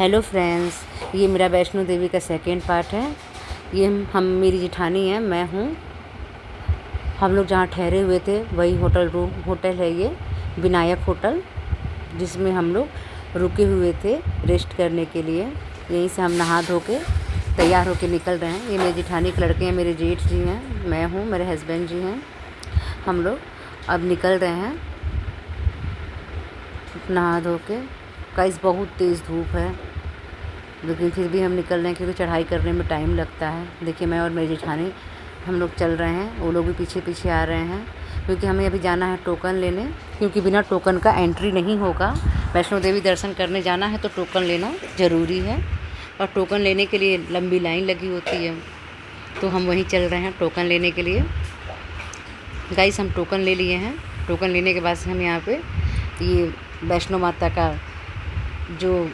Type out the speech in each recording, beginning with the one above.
Hello friends, ये मेरा वैष्णो देवी का सेकेंड पार्ट है। ये हम मेरी जेठानी है, मैं हूँ। हम लोग जहाँ ठहरे हुए थे वही होटल है ये, विनायक होटल, जिसमें हम लोग रुके हुए थे रेस्ट करने के लिए। यहीं से हम नहा धो के तैयार होके निकल रहे हैं। ये मेरी जेठानी के लड़के हैं, मेरे जेठ जी हैं, मैं हूँ, मेरे हस्बैंड जी हैं। हम लोग अब निकल रहे हैं नहा धो के। गाइस बहुत तेज़ धूप है, लेकिन फिर भी हम निकल रहे हैं क्योंकि चढ़ाई करने में टाइम लगता है। देखिए मैं और मेरी जेठानी हम लोग चल रहे हैं, वो लोग भी पीछे पीछे आ रहे हैं, क्योंकि हमें अभी जाना है टोकन लेने, क्योंकि बिना टोकन का एंट्री नहीं होगा। वैष्णो देवी दर्शन करने जाना है तो टोकन लेना ज़रूरी है, और टोकन लेने के लिए लंबी लाइन लगी होती है, तो हम वहीं चल रहे हैं टोकन लेने के लिए। गाइस हम टोकन ले लिए हैं। टोकन लेने के बाद से हम यहाँ पे ये वैष्णो माता का जो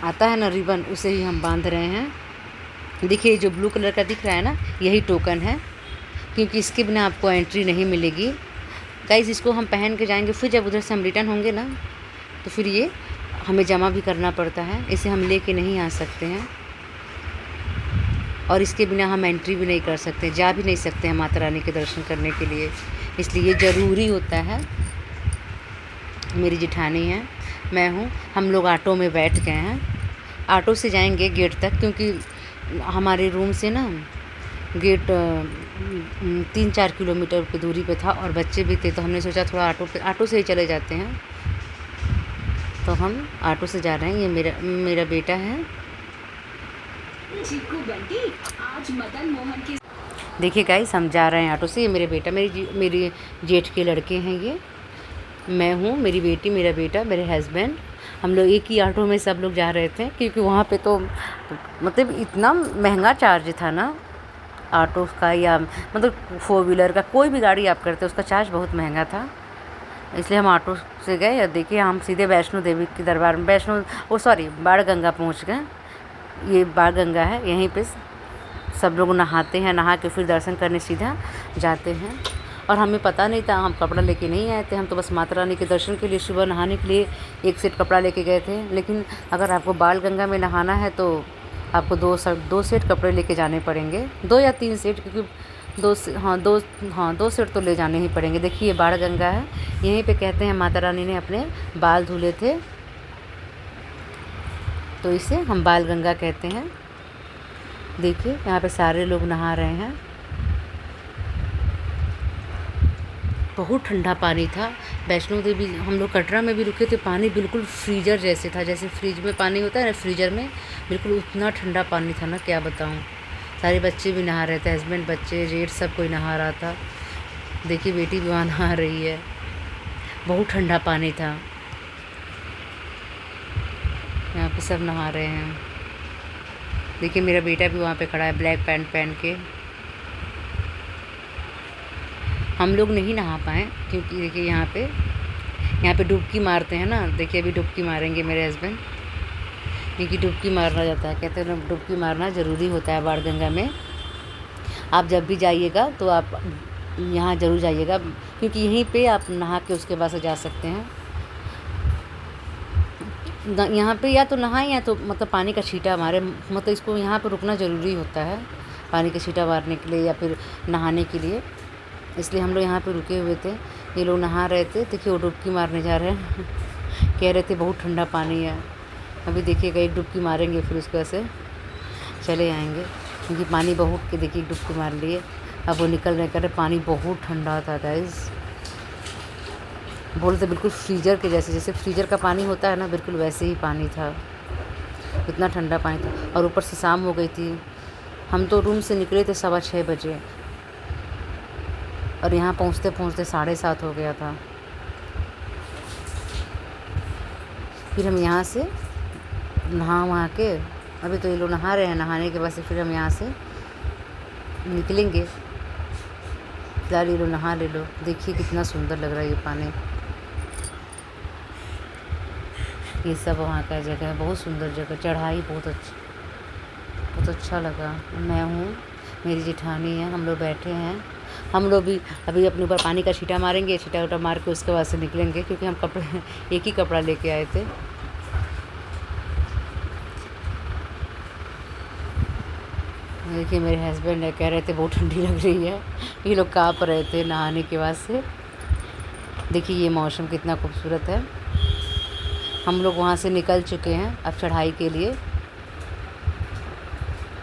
आता है ना रिबन, उसे ही हम बांध रहे हैं। देखिए जो ब्लू कलर का दिख रहा है ना, यही टोकन है, क्योंकि इसके बिना आपको एंट्री नहीं मिलेगी। गाइस इसको हम पहन के जाएंगे, फिर जब उधर से हम रिटर्न होंगे ना, तो फिर ये हमें जमा भी करना पड़ता है, इसे हम लेके नहीं आ सकते हैं, और इसके बिना हम एंट्री भी नहीं कर सकते, जा भी नहीं सकते हैं माता रानी के दर्शन करने के लिए। इसलिए ये ज़रूरी होता है। मेरी जेठानी है, मैं हूँ, हम लोग ऑटो में बैठ गए हैं। ऑटो से जाएंगे गेट तक, क्योंकि हमारे रूम से ना गेट 3-4 किलोमीटर की दूरी पे था, और बच्चे भी थे, तो हमने सोचा थोड़ा ऑटो से ही चले जाते हैं। तो हम ऑटो से जा रहे हैं। ये मेरा बेटा है। आज मदन मोहन की देखिए गाइस हम जा रहे हैं ऑटो से। ये मेरे बेटा, मेरी जेठ के लड़के हैं, ये मैं हूँ, मेरी बेटी, मेरा बेटा, मेरे हस्बैंड। हम लोग एक ही ऑटो में सब लोग जा रहे थे, क्योंकि वहाँ पे तो मतलब इतना महंगा चार्ज था ना ऑटो का, या मतलब 4 व्हीलर का, कोई भी गाड़ी आप करते उसका चार्ज बहुत महंगा था। इसलिए हम ऑटो से गए, और देखिए हम सीधे वैष्णो देवी की दरबार में बाण गंगा पहुँच गए। ये बाण गंगा है, यहीं पर सब लोग नहाते हैं, नहा के फिर दर्शन करने सीधा जाते हैं। और हमें पता नहीं था, हम कपड़ा लेके नहीं आए थे, हम तो बस माता रानी के दर्शन के लिए सुबह नहाने के लिए एक सेट कपड़ा लेके गए थे। लेकिन अगर आपको बाल गंगा में नहाना है तो आपको 2 सेट कपड़े लेके जाने पड़ेंगे, 2 या 3 सेट, क्योंकि 2 सेट तो ले जाने ही पड़ेंगे। देखिए ये बाण गंगा है, यहीं पे कहते हैं माता रानी ने अपने बाल धुले थे, तो इसे हम बाल गंगा कहते हैं। देखिए यहाँ पे सारे लोग नहा रहे हैं। बहुत ठंडा पानी था। वैष्णो देवी हम लोग कटरा में भी रुके थे, पानी बिल्कुल फ्रीजर जैसे था, जैसे फ्रिज में पानी होता है ना, फ्रीजर में बिल्कुल उतना ठंडा पानी था ना, क्या बताऊँ। सारे बच्चे भी नहा रहे थे, हस्बैंड, बच्चे, जेठ, सब कोई नहा रहा था। देखिए बेटी भी वहाँ नहा रही है। बहुत ठंडा पानी था, यहाँ पे सब नहा रहे हैं। देखिए मेरा बेटा भी वहाँ पे खड़ा है ब्लैक पैंट पहन के। हम लोग नहीं नहा पाए, क्योंकि देखिए यहाँ पे डुबकी मारते हैं ना। देखिए अभी डुबकी मारेंगे मेरे हस्बैंड, क्योंकि डुबकी मारना जाता है, कहते हैं डुबकी मारना ज़रूरी होता है बाण गंगा में। आप जब भी जाइएगा तो आप यहाँ ज़रूर जाइएगा, क्योंकि यहीं पे आप नहा के उसके बाद से जा सकते हैं। यहाँ पे या तो नहाएं या तो मतलब पानी का छींटा मारे, मतलब इसको यहाँ पे रुकना ज़रूरी होता है पानी का छींटा मारने के लिए या फिर नहाने के लिए। इसलिए हम लोग यहाँ पे रुके हुए थे। ये लोग नहा रहे थे, देखिए वो डुबकी मारने जा रहे हैं कह रहे थे बहुत ठंडा पानी है। अभी देखिएगा एक डुबकी मारेंगे, फिर उसके से चले आएंगे, क्योंकि पानी बहुत के देखिए डुबकी मार लिए। अब वो निकल रहे, कह रहे पानी बहुत ठंडा था गाइस। बोलते बिल्कुल फ्रीजर के जैसे फ्रीजर का पानी होता है ना, बिल्कुल वैसे ही पानी था, इतना ठंडा पानी था। और ऊपर से शाम हो गई थी। हम तो रूम से निकले थे 6:15 बजे, और यहाँ पहुँचते पहुँचते 7:30 हो गया था। फिर हम यहाँ से नहा वहाँ के, अभी तो ये लोग नहा रहे हैं, नहाने के बाद से फिर हम यहाँ से निकलेंगे। फिलहाल ये लोग नहा ले लो। देखिए कितना सुंदर लग रहा है ये पानी। ये सब वहाँ का जगह है, बहुत सुंदर जगह, चढ़ाई बहुत अच्छा लगा। मैं हूँ, मेरी जेठानी है, हम लोग बैठे हैं। हम लोग भी अभी अपने ऊपर पानी का छींटा मारेंगे, छींटा उटा मार के उसके बाद से निकलेंगे, क्योंकि हम कपड़े एक ही कपड़ा लेके आए थे। देखिए मेरे हस्बैंड है, कह रहे थे बहुत ठंडी लग रही है, ये लोग काँप रहे थे नहाने के बाद से। देखिए ये मौसम कितना खूबसूरत है। हम लोग वहाँ से निकल चुके हैं अब चढ़ाई के लिए।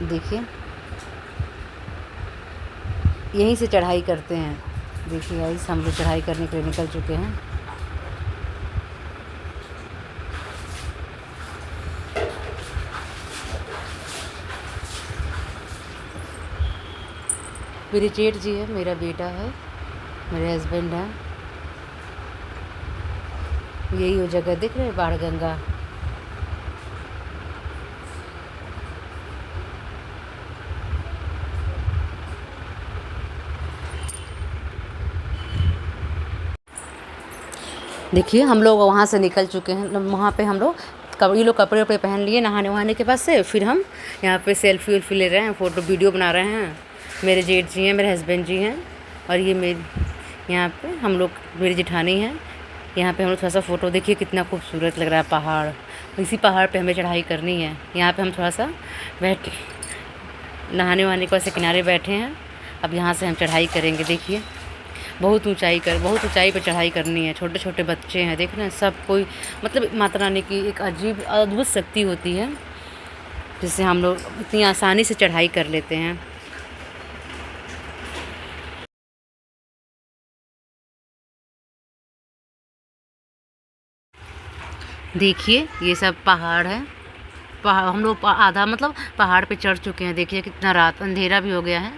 देखिए यहीं से चढ़ाई करते हैं। देखिए गाइस हम लोग चढ़ाई करने के लिए निकल चुके हैं। मेरी जेठ जी है, मेरा बेटा है, मेरे हस्बैंड है। यही वो जगह दिख रही है बाणगंगा। देखिए हम लोग वहाँ से निकल चुके हैं। वहाँ पे हम लोग ये लोग कपड़े वपड़े पहन लिए नहाने वहाने के बाद से। फिर हम यहाँ पे सेल्फी वेल्फी ले रहे हैं, फ़ोटो वीडियो बना रहे हैं। मेरे जेठ जी हैं, मेरे हस्बैंड जी हैं, और ये मेरी यहाँ पे हम लोग, मेरी जेठानी हैं। यहाँ पे हम लोग थोड़ा सा फ़ोटो, देखिए कितना खूबसूरत लग रहा है पहाड़। इसी पहाड़ पे हमें चढ़ाई करनी है। यहाँ पे हम थोड़ा सा बैठ नहाने वहाने के वैसे किनारे बैठे हैं। अब यहाँ से हम चढ़ाई करेंगे। देखिए बहुत ऊंचाई पर चढ़ाई करनी है। छोटे छोटे बच्चे हैं, देख रहे हैं सब कोई, मतलब माता रानी की एक अजीब अद्भुत शक्ति होती है जिससे हम लोग इतनी आसानी से चढ़ाई कर लेते हैं। देखिए ये सब पहाड़ है। हम लोग आधा मतलब पहाड़ पे चढ़ चुके हैं। देखिए कितना रात, अंधेरा भी हो गया है,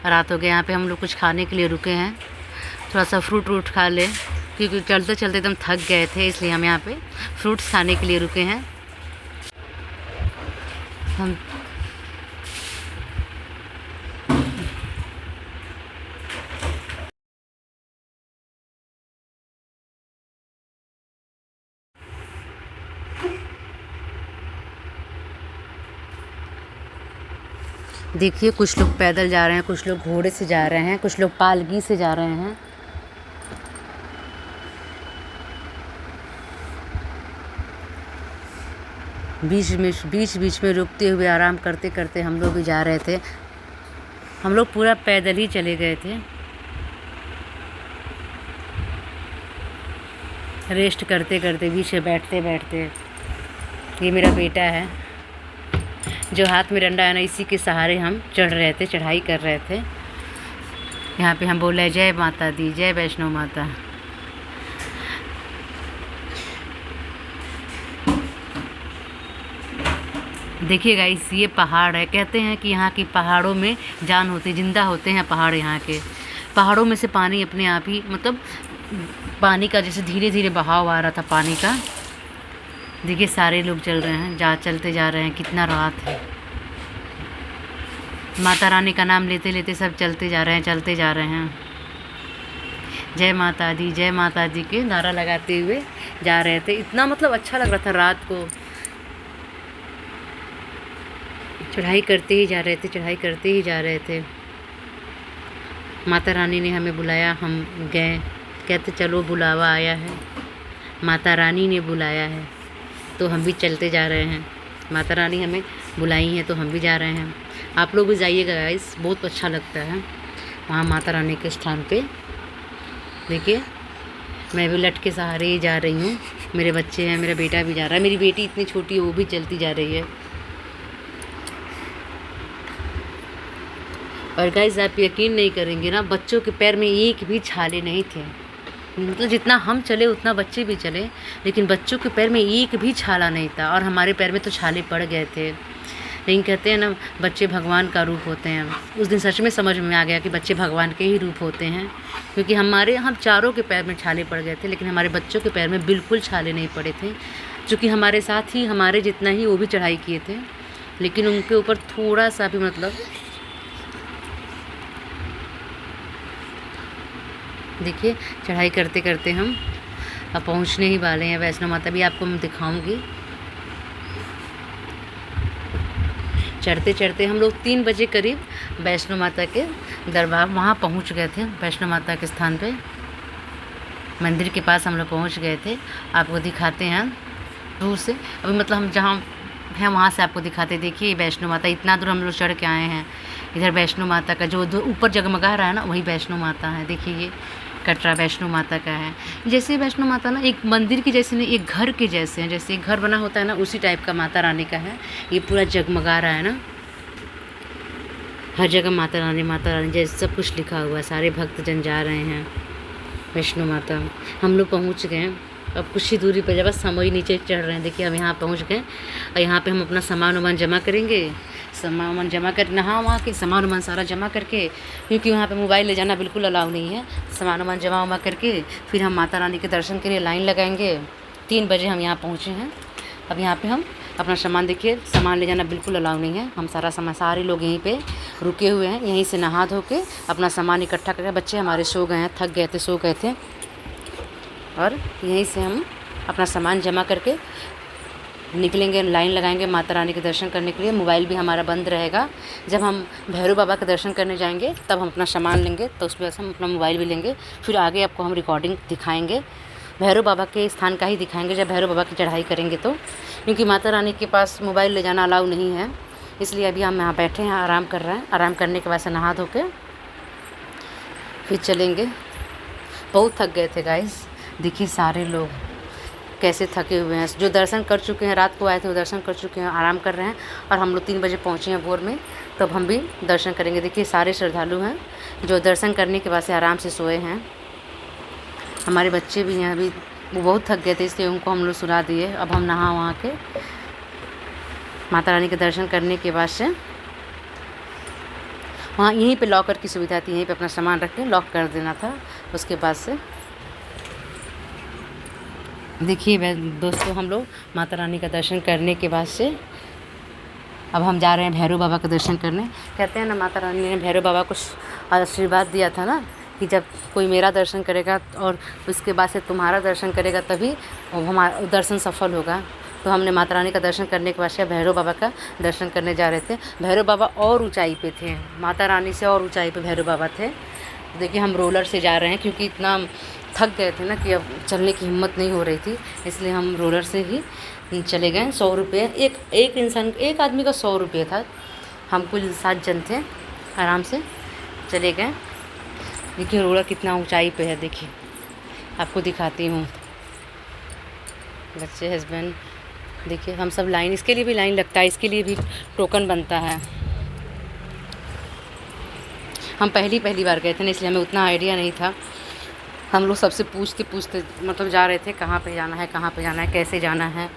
रात हो गया। यहाँ पे हम लोग कुछ खाने के लिए रुके हैं, थोड़ा सा फ्रूट व्रूट खा ले, क्योंकि चलते चलते एकदम थक गए थे, इसलिए हम यहाँ पे फ्रूट्स खाने के लिए रुके हैं। हम देखिए कुछ लोग पैदल जा रहे हैं, कुछ लोग घोड़े से जा रहे हैं, कुछ लोग पालकी से जा रहे हैं। बीच बीच में रुकते हुए आराम करते करते हम लोग भी जा रहे थे। हम लोग पूरा पैदल ही चले गए थे, रेस्ट करते करते, बीच में बैठते बैठते। ये मेरा बेटा है, जो हाथ में डंडा है ना, इसी के सहारे हम चढ़ रहे थे, चढ़ाई कर रहे थे। यहाँ पे हम बोल रहे जय माता दी, जय वैष्णो माता। देखिए गाइस ये पहाड़ है। कहते हैं कि यहाँ की पहाड़ों में जान होती, जिंदा होते हैं पहाड़। यहाँ के पहाड़ों में से पानी अपने आप ही, मतलब पानी का जैसे धीरे धीरे बहाव आ रहा था पानी का। देखिए सारे लोग चल रहे हैं, चलते जा रहे हैं। कितना रात है, माता रानी का नाम लेते लेते सब चलते जा रहे हैं, चलते जा रहे हैं। जय माता दी के नारा लगाते हुए जा रहे थे। इतना मतलब अच्छा लग रहा था रात को। चढ़ाई करते ही जा रहे थे, चढ़ाई करते ही जा रहे थे। माता रानी ने हमें बुलाया, हम गए। कहते चलो बुलावा आया है, माता रानी ने बुलाया है, तो हम भी चलते जा रहे हैं। माता रानी हमें बुलाई हैं तो हम भी जा रहे हैं। आप लोग भी जाइएगा गाइस, बहुत अच्छा लगता है वहाँ माता रानी के स्थान पे। देखिए मैं भी लट के सहारे ही जा रही हूँ। मेरे बच्चे हैं, मेरा बेटा भी जा रहा है, मेरी बेटी इतनी छोटी है वो भी चलती जा रही है। और गाइस आप यकीन नहीं करेंगे ना, बच्चों के पैर में एक भी छाले नहीं थे। मतलब जितना हम चले उतना बच्चे भी चले, लेकिन बच्चों के पैर में एक भी छाला नहीं था, और हमारे पैर में तो छाले पड़ गए थे। लेकिन कहते हैं ना बच्चे भगवान का रूप होते हैं। उस दिन सच में समझ में आ गया कि बच्चे भगवान के ही रूप होते हैं, क्योंकि हम चारों के पैर में छाले पड़ गए थे, लेकिन हमारे बच्चों के पैर में बिल्कुल छाले नहीं पड़े थे। चूँकि हमारे साथ ही हमारे जितना ही वो भी चढ़ाई किए थे, लेकिन उनके ऊपर थोड़ा सा भी मतलब। देखिए चढ़ाई करते करते हम अब पहुंचने ही वाले हैं। वैष्णो माता भी आपको मैं दिखाऊंगी। चढ़ते चढ़ते हम लोग 3 बजे करीब वैष्णो माता के दरबार वहाँ पहुँच गए थे। वैष्णो माता के स्थान पे, मंदिर के पास हम लोग पहुँच गए थे। आपको दिखाते हैं दूर से। अभी मतलब हम जहाँ है वहाँ से आपको दिखाते। देखिए वैष्णो माता, इतना दूर हम लोग चढ़ के आए हैं। इधर वैष्णो माता का जो ऊपर जगमगा रहा है ना, वही वैष्णो माता है। देखिए ये कटरा वैष्णो माता का है। जैसे वैष्णो माता ना एक मंदिर की जैसे नहीं, एक घर के जैसे हैं, जैसे एक घर बना होता है ना, उसी टाइप का माता रानी का है। ये पूरा जगमगा रहा है ना, हर जगह माता रानी जैसे सब कुछ लिखा हुआ है। सारे भक्तजन जा रहे हैं वैष्णो माता। हम लोग पहुँच गए, अब कुछ ही दूरी पर जब बस हम वही नीचे चढ़ रहे हैं। देखिए हम यहाँ पहुँच गए और यहाँ पे हम अपना सामान वामान जमा करेंगे। सामान वामान जमा कर नहा वहाँ के सामान वामान सारा जमा करके, क्योंकि वहाँ पे मोबाइल ले जाना बिल्कुल अलाउ नहीं है। सामान वामान जमा वमा करके फिर हम माता रानी के दर्शन के लिए लाइन लगाएंगे। 3 बजे हम यहाँ पहुँचे हैं। अब यहाँ पे हम अपना सामान, देखिए सामान ले जाना बिल्कुल अलाउ नहीं है। हम सारा सामान, सारे लोग यहीं पे रुके हुए हैं। यहीं से नहा धो के अपना सामान इकट्ठा करके, बच्चे हमारे सो गए हैं, थक गए थे, सो गए थे, और यहीं से हम अपना सामान जमा करके निकलेंगे, लाइन लगाएंगे माता रानी के दर्शन करने के लिए। मोबाइल भी हमारा बंद रहेगा। जब हम भैरव बाबा के दर्शन करने जाएंगे तब हम अपना सामान लेंगे, तो उस वजह से हम अपना मोबाइल भी लेंगे। फिर आगे आपको हम रिकॉर्डिंग दिखाएंगे, भैरव बाबा के स्थान का ही दिखाएंगे जब भैरव बाबा की चढ़ाई करेंगे तो, क्योंकि माता रानी के पास मोबाइल ले जाना अलाउ नहीं है। इसलिए अभी हम यहाँ बैठे हैं, आराम कर रहे हैं। आराम करने के बाद से नहा धो के फिर चलेंगे। बहुत थक गए थे गाइस। देखिए सारे लोग कैसे थके हुए हैं। जो दर्शन कर चुके हैं, रात को आए थे वो दर्शन कर चुके हैं, आराम कर रहे हैं। और हम लोग 3 बजे पहुँचे हैं भोर में, तब हम भी दर्शन करेंगे। देखिए सारे श्रद्धालु हैं जो दर्शन करने के बाद से आराम से सोए हैं। हमारे बच्चे भी हैं, अभी वो बहुत थक गए थे, इसलिए उनको हम लोग सुला दिए। अब हम नहा वहाँ के माता रानी के दर्शन करने के बाद से वहाँ यहीं पे लॉकर की सुविधा थी, यहीं पे अपना सामान रख के लॉक कर देना था। उसके बाद से देखिए दोस्तों, हम लोग माता रानी का दर्शन करने के बाद से अब हम जा रहे हैं भैरव बाबा का दर्शन करने। कहते हैं ना, माता रानी ने भैरव बाबा को आशीर्वाद दिया था ना कि जब कोई मेरा दर्शन करेगा और उसके बाद से तुम्हारा दर्शन करेगा तभी हमारा दर्शन सफल होगा। तो हमने माता रानी का दर्शन करने के बाद से भैरव बाबा का दर्शन करने जा रहे थे। भैरव बाबा और ऊंचाई पे थे, माता रानी से और ऊंचाई पे भैरव बाबा थे। देखिए हम रोलर से जा रहे हैं, क्योंकि इतना थक गए थे ना कि अब चलने की हिम्मत नहीं हो रही थी, इसलिए हम रोलर से ही चले गए। 100 रुपये एक इंसान, एक आदमी का 100 रुपये था। हम कुल 7 जन थे, आराम से चले गए। देखिए रोलर कितना ऊंचाई पे है, देखिए आपको दिखाती हूँ। बच्चे, हस्बैंड, देखिए हम सब लाइन, इसके लिए भी लाइन लगता है, इसके लिए भी टोकन बनता है। हम पहली बार गए थे ना, इसलिए हमें उतना आइडिया नहीं था। हम लोग सबसे पूछते मतलब जा रहे थे कहाँ पे जाना है, कैसे जाना है।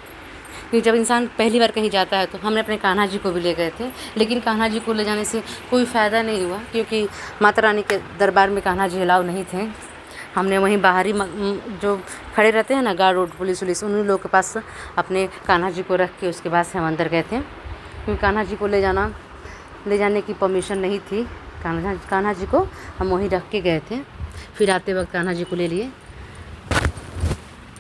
क्योंकि जब इंसान पहली बार कहीं जाता है तो हमने अपने कान्हा जी को भी ले गए थे, लेकिन कान्हा जी को ले जाने से कोई फ़ायदा नहीं हुआ, क्योंकि माता रानी के दरबार में कान्हा जी अलाउ नहीं थे। हमने वहीं बाहरी जो खड़े रहते हैं ना, गार्ड रोड पुलिस उन लोगों के पास अपने कान्हा जी को रख के उसके बाद से हम अंदर गए थे, क्योंकि कान्हा जी को ले जाने की परमिशन नहीं थी। कान्हा जी को हम वहीं रख के गए थे। फिर आते वक्त कान्हा जी को ले लिए,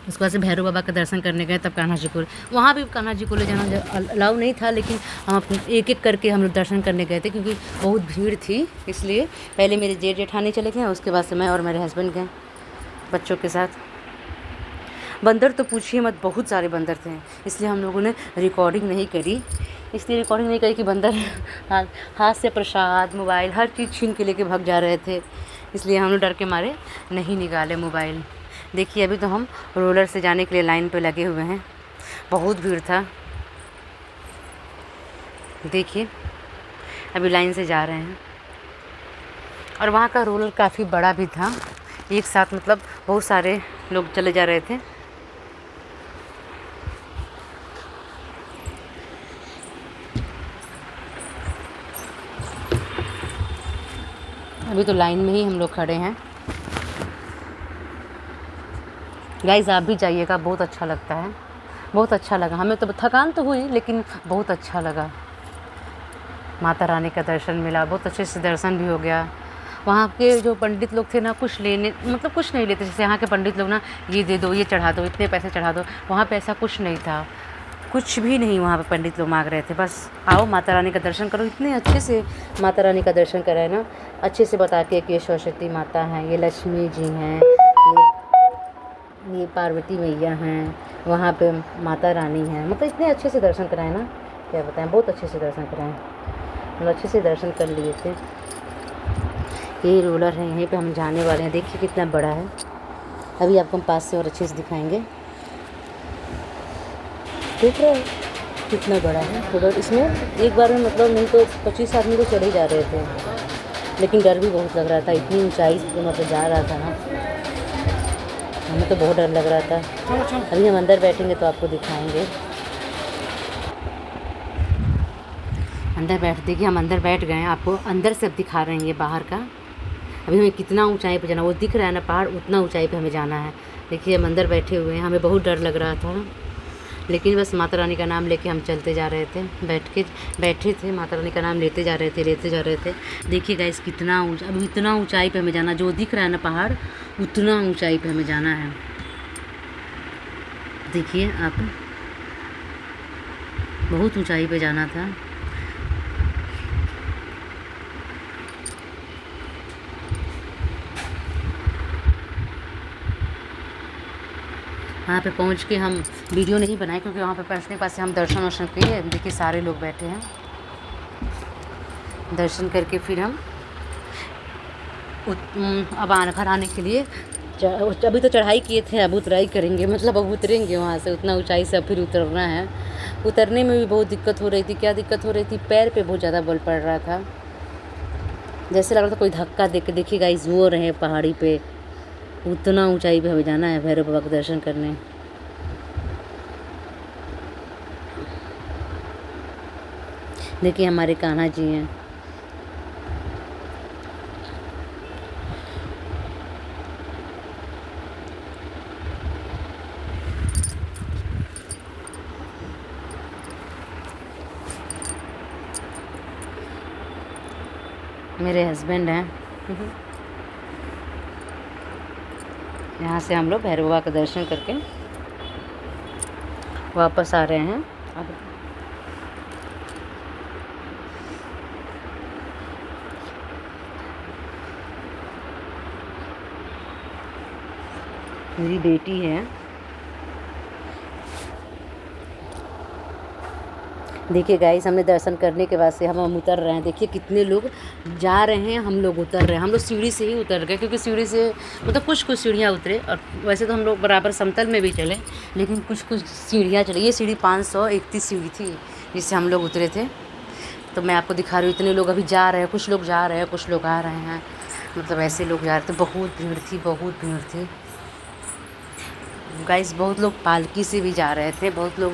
उसके बाद से भैरव बाबा का दर्शन करने गए, तब कान्हा जी को, वहाँ भी कान्हा जी को ले जाना अलाउ नहीं था, लेकिन हम अपने एक करके हम लोग दर्शन करने गए थे, क्योंकि बहुत भीड़ थी। इसलिए पहले मेरे जेठानी चले गए, उसके बाद से मैं और मेरे हस्बैंड गए बच्चों के साथ। बंदर तो पूछिए मत, बहुत सारे बंदर थे, इसलिए हम लोगों ने रिकॉर्डिंग नहीं करी। कि बंदर हाथ से प्रसाद, मोबाइल, हर चीज़ छीन के लेके भाग जा रहे थे, इसलिए हम लोग डर के मारे नहीं निकाले मोबाइल। देखिए अभी तो हम रोलर से जाने के लिए लाइन पे लगे हुए हैं, बहुत भीड़ था। देखिए अभी लाइन से जा रहे हैं, और वहाँ का रोलर काफ़ी बड़ा भी था, एक साथ मतलब बहुत सारे लोग चले जा रहे थे। अभी तो लाइन में ही हम लोग खड़े हैं। गाइस आप भी जाइएगा, बहुत अच्छा लगता है, बहुत अच्छा लगा। हमें तो थकान तो हुई, लेकिन बहुत अच्छा लगा। माता रानी का दर्शन मिला, बहुत अच्छे से दर्शन भी हो गया। वहाँ के जो पंडित लोग थे ना, कुछ नहीं लेते। जैसे यहाँ के पंडित लोग ना, ये दे दो, ये चढ़ा दो, इतने पैसे चढ़ा दो, वहाँ पे ऐसा कुछ नहीं था, कुछ भी नहीं वहाँ पे पंडित लोग मांग रहे थे। बस आओ माता रानी का दर्शन करो। इतने अच्छे से माता रानी का दर्शन कराए ना, अच्छे से बता के कि ये सरस्वती माता हैं, ये लक्ष्मी जी हैं, ये पार्वती मैया हैं, वहाँ पे माता रानी हैं, मतलब इतने अच्छे से दर्शन कराए ना क्या बताएं, बहुत अच्छे से दर्शन कराएं, हम अच्छे से दर्शन कर लिए थे। ये रोलर है, यहीं पे हम जाने वाले हैं। देखिए कितना बड़ा है, अभी आपको हम पास से और अच्छे से दिखाएंगे। देख रहे हैं कितना बड़ा है रोलर। इसमें एक बार में मतलब नहीं तो 25 आदमी तो चढ़े जा रहे थे, लेकिन डर भी बहुत लग रहा था, इतनी ऊंचाई से मतलब जा रहा था ना, हमें तो बहुत डर लग रहा था। अभी हम अंदर बैठेंगे तो आपको दिखाएंगे। अंदर बैठ, देखिए हम अंदर बैठ गए हैं, आपको अंदर से अब दिखा रहे हैं ये बाहर का। अभी हमें कितना ऊंचाई पे जाना, वो दिख रहा है ना पहाड़, उतना ऊंचाई पे हमें जाना है। देखिए हम अंदर बैठे हुए हैं, हमें बहुत डर लग रहा था, लेकिन बस माता रानी का नाम लेके हम चलते जा रहे थे। बैठे थे, माता रानी का नाम लेते जा रहे थे। देखिए गाइस कितना अब इतना ऊंचाई पे हमें जाना, जो दिख रहा है ना पहाड़, उतना ऊंचाई पे हमें जाना है। देखिए आप, बहुत ऊंचाई पे जाना था। वहाँ पे पहुँच के हम वीडियो नहीं बनाए, क्योंकि वहाँ पे पहुँचने के बाद से हम दर्शन वर्शन किए। देखिए सारे लोग बैठे हैं, दर्शन करके फिर हम अब घर आने के लिए अभी तो चढ़ाई किए थे, अब उतराई करेंगे, मतलब अब उतरेंगे वहाँ से। उतना ऊंचाई से फिर उतरना है। उतरने में भी बहुत दिक्कत हो रही थी। क्या दिक्कत हो रही थी, पैर पे बहुत ज़्यादा बल पड़ रहा था, जैसे लग रहा था कोई धक्का दे के। देखिए गाइस वो रहे पहाड़ी पे, उतना ऊंचाई पे हमें जाना है भैरव बाबा का दर्शन करने। देखिए हमारे कान्हा जी हैं, मेरे हस्बैंड हैं। यहाँ से हम लोग भैरव बाबा का दर्शन करके वापस आ रहे हैं। मेरी बेटी है, देखिए गाइस हमने दर्शन करने के बाद से हम उतर रहे हैं। देखिए कितने लोग जा रहे हैं, हम लोग उतर रहे हैं। हम लोग सीढ़ी से ही उतर गए, क्योंकि सीढ़ी से मतलब कुछ सीढ़ियाँ उतरे, और वैसे तो हम लोग बराबर समतल में भी चले, लेकिन कुछ सीढ़ियाँ चले। ये सीढ़ी 531 सीढ़ी थी जिससे हम लोग उतरे थे। तो मैं आपको दिखा रही हूँ, इतने लोग अभी जा रहे हैं, कुछ लोग जा रहे हैं, कुछ लोग आ रहे हैं, मतलब ऐसे लोग जा रहे थे। बहुत भीड़ थी गाइस। बहुत लोग पालकी से भी जा रहे थे, बहुत लोग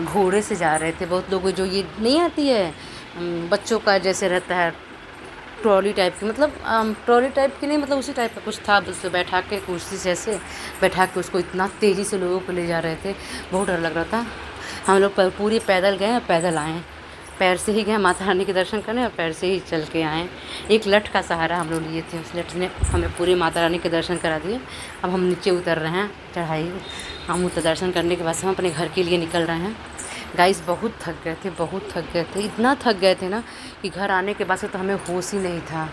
घोड़े से जा रहे थे, बहुत लोग जो ये नहीं आती है बच्चों का जैसे रहता है ट्रॉली टाइप की, मतलब ट्रॉली टाइप की नहीं, मतलब उसी टाइप का कुछ था, बस बैठा के कुर्सी से ऐसे बैठा के उसको इतना तेज़ी से लोगों को ले जा रहे थे, बहुत डर लग रहा था। हम लोग पूरे पैदल गए और पैदल आए, पैर से ही गए माता रानी के दर्शन करने, और पैर से ही चल के आए। एक लठ का सहारा हम लोग लिए थे, उस लठ ने हमें पूरे माता रानी के दर्शन करा दिए। अब हम नीचे उतर रहे हैं चढ़ाई, हम उतर दर्शन करने के बाद से हम अपने घर के लिए निकल रहे हैं। गाइस बहुत थक गए थे, इतना थक गए थे ना कि घर आने के बाद से तो हमें होश ही नहीं था।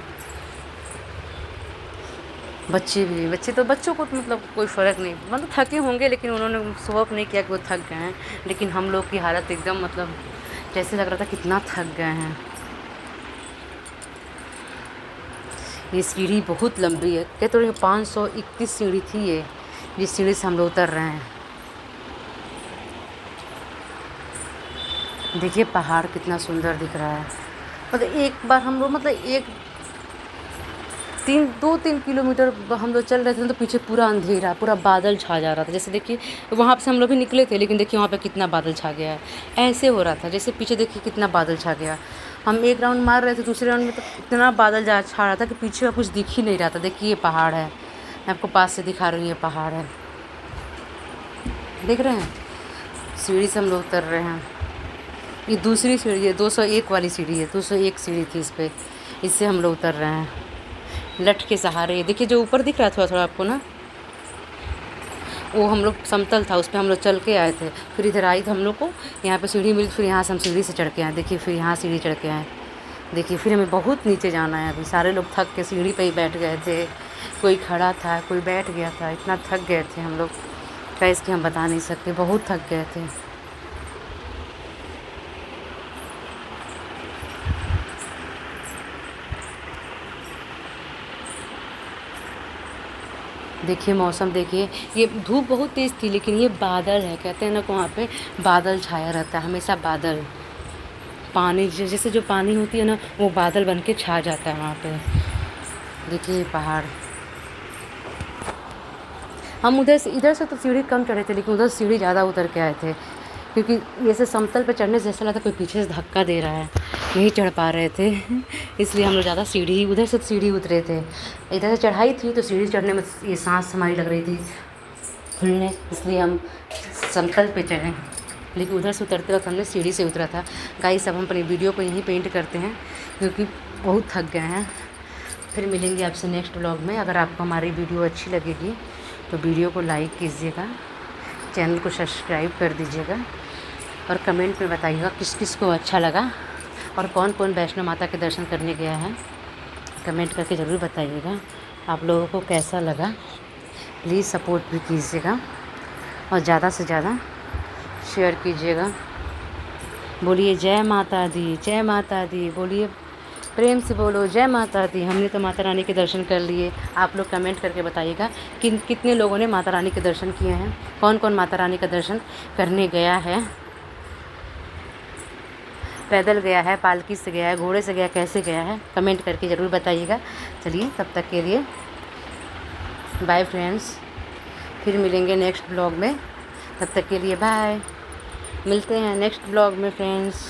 बच्चों को तो मतलब कोई फ़र्क नहीं, मतलब थके होंगे, लेकिन उन्होंने शो ऑफ नहीं किया कि वो थक गए हैं। लेकिन हम लोग की हालत एकदम मतलब जैसे लग रहा था कितना थक गए हैं। ये सीढ़ी बहुत लंबी है, कहते तो 531 सीढ़ी थी ये, जिस सीढ़ी से हम लोग उतर रहे हैं। देखिए पहाड़ कितना सुंदर दिख रहा है। मतलब एक बार हम लोग मतलब 2-3 किलोमीटर हम लोग चल रहे थे तो पीछे पूरा अंधेरा, पूरा बादल छा जा रहा था। जैसे देखिए वहाँ से हम लोग भी निकले थे, लेकिन देखिए वहाँ पे कितना बादल छा गया है, ऐसे हो रहा था जैसे पीछे देखिए कितना बादल छा गया। हम एक राउंड मार रहे थे, दूसरे राउंड में तो इतना बादल छा रहा था कि पीछे का कुछ दिख ही नहीं रहा था। देखिए ये पहाड़ है, मैं आपको पास से दिखा रही हूँ, ये पहाड़ है, देख रहे हैं। सीढ़ी से हम लोग उतर रहे हैं, ये दूसरी सीढ़ी है, 201 वाली सीढ़ी है, 201 सीढ़ी थी इस पर, इससे हम लोग उतर रहे हैं लठ के सहारे। देखिए जो ऊपर दिख रहा था थोड़ा आपको ना, वो हम लोग समतल था, उस पर हम लोग चल के आए थे। फिर इधर आई तो हम लोग को यहाँ पे सीढ़ी मिली, फिर यहाँ से हम सीढ़ी से चढ़ के आए। देखिए फिर यहाँ सीढ़ी चढ़ के आए, देखिए फिर हमें बहुत नीचे जाना है। अभी सारे लोग थक के सीढ़ी पे ही बैठ गए थे, कोई खड़ा था, कोई बैठ गया था, इतना थक गए थे हम लोग, कैसे कि हम बता नहीं सकते, बहुत थक गए थे। देखिए मौसम देखिए, ये धूप बहुत तेज़ थी लेकिन ये बादल है, कहते हैं ना कि वहाँ पे बादल छाया रहता है हमेशा। बादल पानी जैसे जो पानी होती है ना वो बादल बन के छा जाता है वहाँ पे। देखिए पहाड़। हम इधर से तो सीढ़ी कम चढ़े थे लेकिन उधर सीढ़ी ज़्यादा उतर के आए थे, क्योंकि जैसे समतल पे चढ़ने से ऐसा लगता कोई पीछे से धक्का दे रहा है, नहीं चढ़ पा रहे थे इसलिए हम लोग ज़्यादा सीढ़ी, उधर से सीढ़ी उतरे थे। इधर से चढ़ाई थी तो सीढ़ी चढ़ने में ये सांस हमारी लग रही थी खुलने, इसलिए हम समतल पे चढ़े। लेकिन उधर से उतरते वक्त हमने सीढ़ी से उतरा था। गाइस अब हम अपनी वीडियो को यहीं पेंट करते हैं क्योंकि बहुत थक गए हैं। फिर मिलेंगे आपसे नेक्स्ट व्लॉग में। अगर आपको हमारी वीडियो अच्छी लगेगी तो वीडियो को लाइक कीजिएगा, चैनल को सब्सक्राइब कर दीजिएगा और कमेंट में बताइएगा किस किस को अच्छा लगा और कौन कौन वैष्णो माता के दर्शन करने गया है। कमेंट करके ज़रूर बताइएगा आप लोगों को कैसा लगा। प्लीज़ सपोर्ट भी कीजिएगा और ज़्यादा से ज़्यादा शेयर कीजिएगा। बोलिए जय माता दी, जय माता दी, बोलिए प्रेम से बोलो जय माता दी। हमने तो माता रानी के दर्शन कर लिए। आप लोग कमेंट करके बताइएगा कि कितने लोगों ने माता रानी के दर्शन किए हैं, कौन कौन माता रानी का दर्शन करने गया है, पैदल गया है, पालकी से गया है, घोड़े से गया, कैसे गया है, कमेंट करके ज़रूर बताइएगा। चलिए तब तक के लिए बाय फ्रेंड्स, फिर मिलेंगे नेक्स्ट ब्लॉग में। तब तक के लिए बाय, मिलते हैं नेक्स्ट ब्लॉग में फ्रेंड्स।